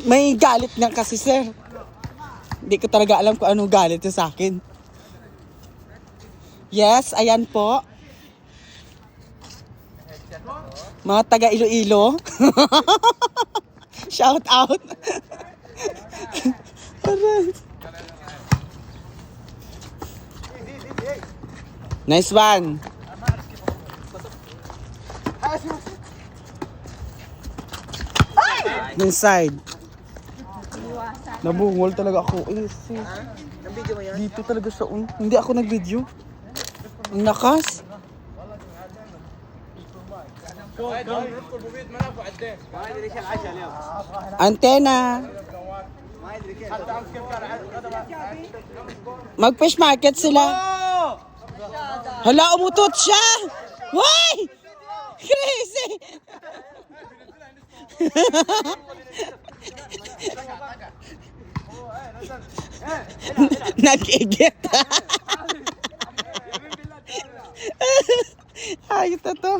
May galit niya kasi, sir. Hindi ko talaga alam kung anong galit niya sa akin. Yes, ayan po. Mga taga Iloilo. Shout out. Nice one. Inside. Nabungol talaga ako. Dito talaga sa hindi ako nag-video. Ang lakas. Antena. Mag-fish market sila. Hala, umutot siya. Why? Crazy. Nag-igit. Ayos na to.